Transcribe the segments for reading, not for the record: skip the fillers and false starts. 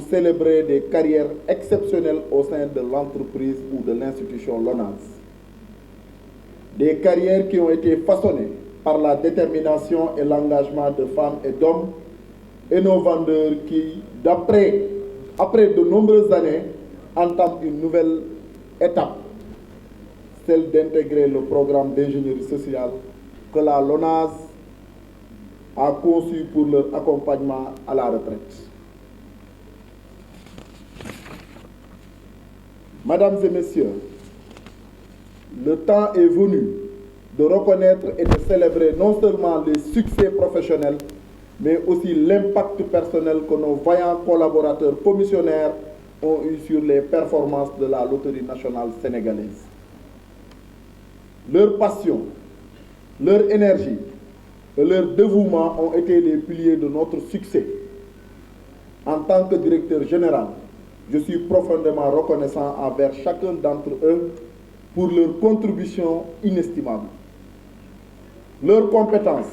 célébrer des carrières exceptionnelles au sein de l'entreprise ou de l'institution LONASE. Des carrières qui ont été façonnées par la détermination et l'engagement de femmes et d'hommes et nos vendeurs qui, après de nombreuses années, entament une nouvelle étape, celle d'intégrer le programme d'ingénierie sociale que la LONASE a conçu pour leur accompagnement à la retraite. Mesdames et messieurs, le temps est venu de reconnaître et de célébrer non seulement les succès professionnels, mais aussi l'impact personnel que nos vaillants collaborateurs commissionnaires ont eu sur les performances de la Loterie nationale sénégalaise. Leur passion, leur énergie et leur dévouement ont été les piliers de notre succès. En tant que directeur général, je suis profondément reconnaissant envers chacun d'entre eux pour leur contribution inestimable. Leurs compétences,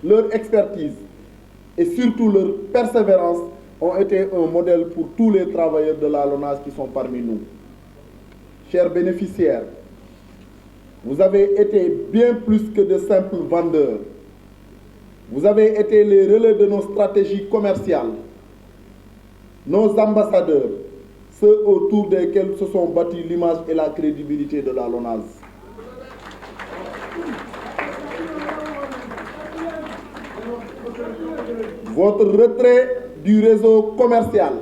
leur expertise et surtout leur persévérance ont été un modèle pour tous les travailleurs de la LONASE qui sont parmi nous. Chers bénéficiaires, vous avez été bien plus que de simples vendeurs. Vous avez été les relais de nos stratégies commerciales, nos ambassadeurs, ceux autour desquels se sont bâtis l'image et la crédibilité de la LONASE. Votre retrait du réseau commercial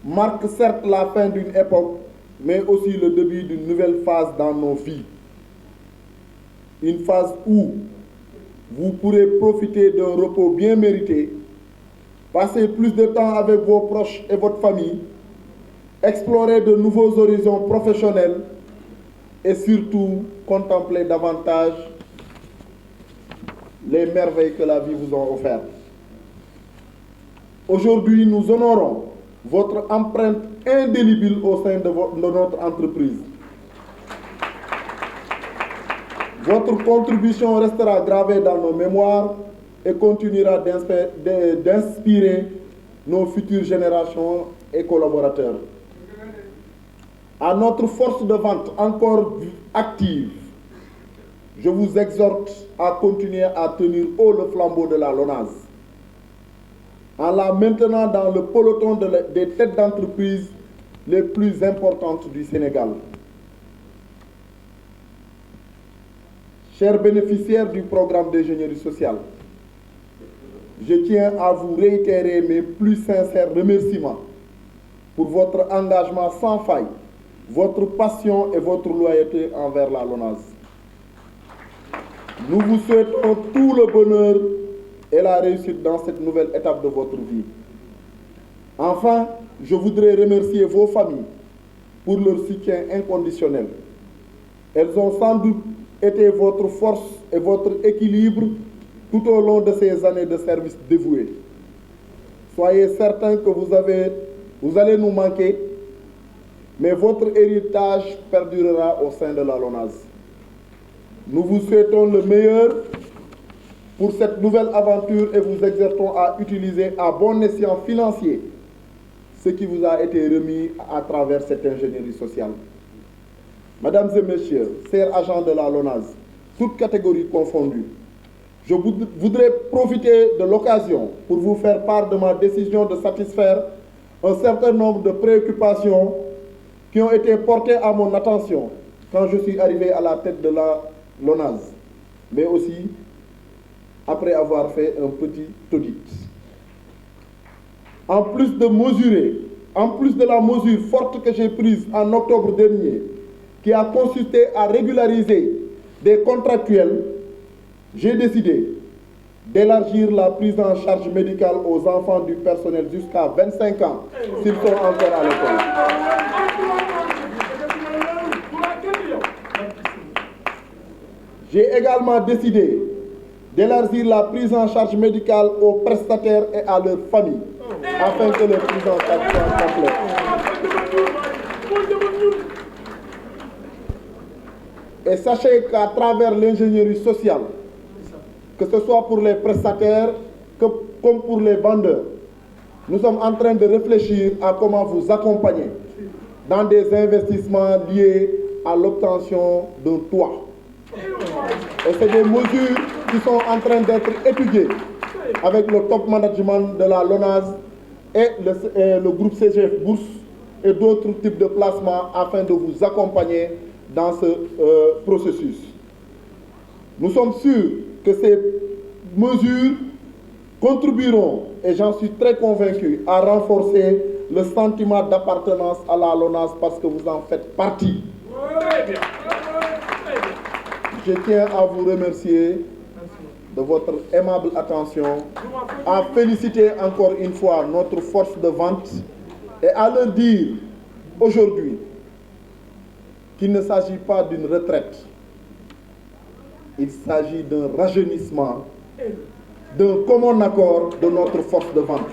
marque certes la fin d'une époque, mais aussi le début d'une nouvelle phase dans nos vies. Une phase où vous pourrez profiter d'un repos bien mérité, passer plus de temps avec vos proches et votre famille, explorer de nouveaux horizons professionnels et surtout contempler davantage les merveilles que la vie vous a offertes. Aujourd'hui, nous honorons votre empreinte indélébile au sein de notre entreprise. Votre contribution restera gravée dans nos mémoires et continuera d'inspirer nos futures générations et collaborateurs. À notre force de vente encore active, je vous exhorte à continuer à tenir haut le flambeau de la LONASE, en la maintenant dans le peloton des têtes d'entreprise les plus importantes du Sénégal. Chers bénéficiaires du programme d'ingénierie sociale, je tiens à vous réitérer mes plus sincères remerciements pour votre engagement sans faille, votre passion et votre loyauté envers la LONASE. Nous vous souhaitons tout le bonheur et la réussite dans cette nouvelle étape de votre vie. Enfin, je voudrais remercier vos familles pour leur soutien inconditionnel. Elles ont sans doute été votre force et votre équilibre tout au long de ces années de service dévoué. Soyez certains que vous allez nous manquer, mais votre héritage perdurera au sein de la LONASE. Nous vous souhaitons le meilleur pour cette nouvelle aventure et vous exhortons à utiliser à bon escient financier ce qui vous a été remis à travers cette ingénierie sociale. Mesdames et messieurs, chers agents de la LONASE, toutes catégories confondues, je voudrais profiter de l'occasion pour vous faire part de ma décision de satisfaire un certain nombre de préoccupations qui ont été portées à mon attention quand je suis arrivé à la tête de la LONASE, mais aussi après avoir fait un petit audit. En plus de la mesure forte que j'ai prise en octobre dernier, qui a consisté à régulariser des contractuels, j'ai décidé d'élargir la prise en charge médicale aux enfants du personnel jusqu'à 25 ans, s'ils sont encore à l'école. J'ai également décidé d'élargir la prise en charge médicale aux prestataires et à leurs familles, afin que leur prise en charge soit complète. Et sachez qu'à travers l'ingénierie sociale, que ce soit pour les prestataires que, comme pour les vendeurs, nous sommes en train de réfléchir à comment vous accompagner dans des investissements liés à l'obtention d'un toit. Et c'est des mesures qui sont en train d'être étudiées avec le top management de la LONASE et le groupe CGF Bourse et d'autres types de placements afin de vous accompagner dans ce processus. Nous sommes sûrs que ces mesures contribueront, et j'en suis très convaincu, à renforcer le sentiment d'appartenance à la LONASE parce que vous en faites partie. Je tiens à vous remercier de votre aimable attention, à féliciter encore une fois notre force de vente et à leur dire aujourd'hui qu'il ne s'agit pas d'une retraite, il s'agit d'un rajeunissement, d'un commun accord de notre force de vente.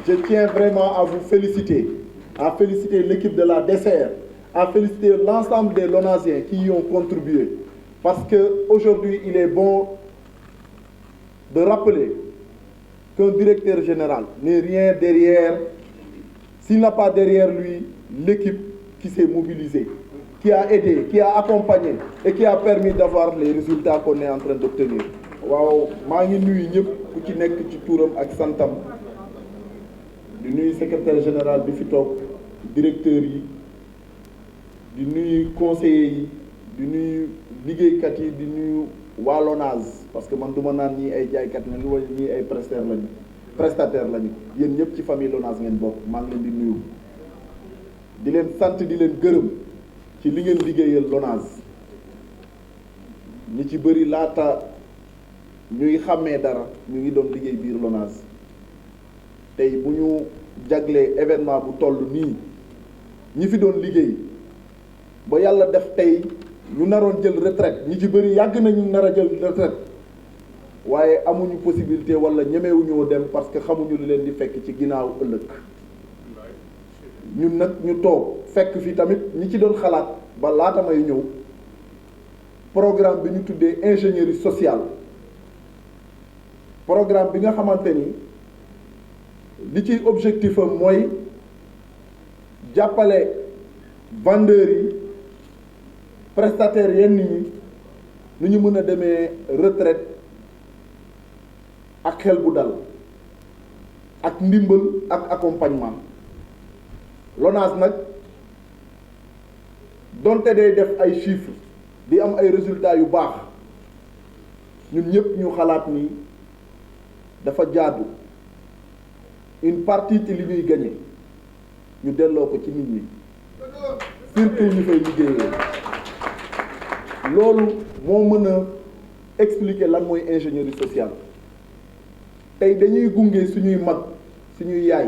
Je tiens vraiment à vous féliciter, à féliciter l'équipe de la DCR, à féliciter l'ensemble des Lonasiens qui y ont contribué. Parce qu'aujourd'hui, il est bon de rappeler qu'un directeur général n'est rien derrière, s'il n'a pas derrière lui l'équipe qui s'est mobilisée, qui a aidé, qui a accompagné et qui a permis d'avoir les résultats qu'on est en train d'obtenir. waaw maa ngi nuyu ñëpp ku ci nekk ci tuuram ak santam di nuyu secrétaire général bi fi toog directeur yi di nuyu conseillers yi di nuyu liggéeykat yi di nuyu waa LONASE parce que man du ma naan ñii ay jaaykat lañu wala ñii ay prestataire lañu yéen ñëpp ci famille LONASE ngeen bokk maa ngi leen di nuyu di leen sant di leen gërëm ci li ngeen liggéeyal LONASE ñi ci bëri laata ñuy xàmmee dara ñu ngi doon liggéey biir LONASE tey bu ñu jaglee événement bu toll nii ñi fi doon liggéey ba yàlla def tey ñu naroon jël retraite ñi ci bëri yàgg nañu nar a jël retraite waaye amuñu possibilité wala ñemewuñoo dem parce que xamuñu lu leen di fekk ci ginnaaw ëllëg ñun nag ñu toog fekk fi tamit ñi ci doon xalaat ba laata may ñëw programme bi ñu tuddee ingénierie sociale programme bi nga xamante ni li ci objectif am mooy jàppale vendeurs yi prestataires yenn ñi nu ñu mën a demee retraite ak xel bu dal ak ndimbal ak accompagnement LONASE nag donte day def ay chiffres di am ay résultats yu baax ñun ñëpp ñu xalaat ni dafa jaadu une partie ci li ñuy gagné ñu delloo ko ci nit ñi surtout ñu fay liggéeyee loolu moo mën a expliquer lan mooy ingénierie sociale tey dañuy gunge suñuy mag suñuy yaay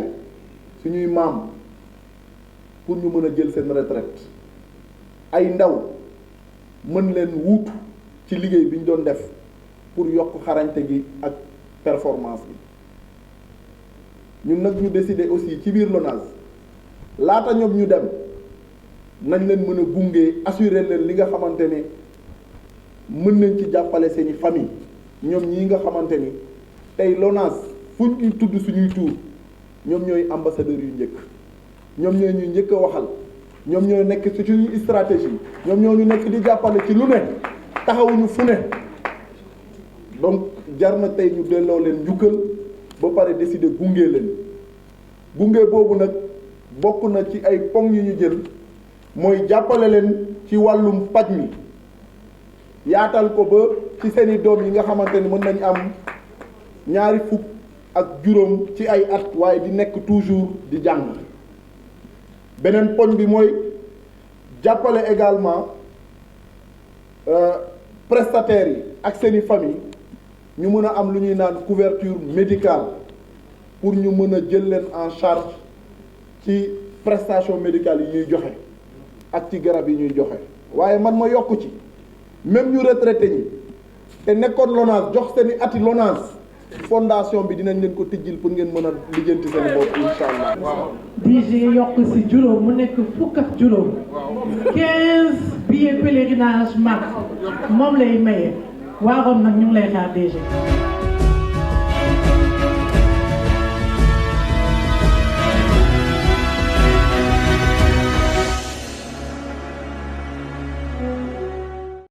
suñuy maam pour ñu mën a jël seen retraite ay ndaw mën leen wuutu ci liggéey bi ñu doon def pour yokk xarañte gi ak performance bi ñun nag ñu décider aussi ci biir LONASE laata ñoom ñu dem nañ leen mën a gunge assurer leen li nga xamante ne mën nañ ci jàppale seeni famille ñoom ñii nga xamante ni tey LONASE fu ñu tudd suñuy tuur ñoom ñooy ambassadeurs yu njëkk ñoom ñooy ñuy njëkk a waxal ñoom ñooy nekk ci suñuy stratégie ñoom ñoo ñu nekk di jàppale ci lu ne taxawuñu fu ne donc jar na tey ñu delloo leen njukkal ba pare décider gunge leen gunge boobu nag bokk na ci ay poŋ yu ñu jël mooy jàppale leen ci wàllum paj mi yaatal ko ba ci seeni doom yi nga xamante ni mën nañ am ñaari fukk ak juróom ci ay at waaye di nekk toujours di jàng beneen poñ bi mooy jàppale également prestataires yi ak seeni famille ñu mën a am lu ñuy naan couverture médicale pour ñu mën a jël leen en charge ci prestation médicale yi ñuy joxe ak ci garab yi ñuy joxe waaye man ma yokku ci même ñu retraité ñi te nekkoon LONASE jox seeni ati LONASE fondation bi dinañ leen ko tijjil pour ngeen mën a lijjanti seen bopp incha allah. DG yokk si juróom mu nekk fukk ak juróom 15 billets pèlerinage mag moom lay maye waa Rome nag ñu ngi lay xaar DG.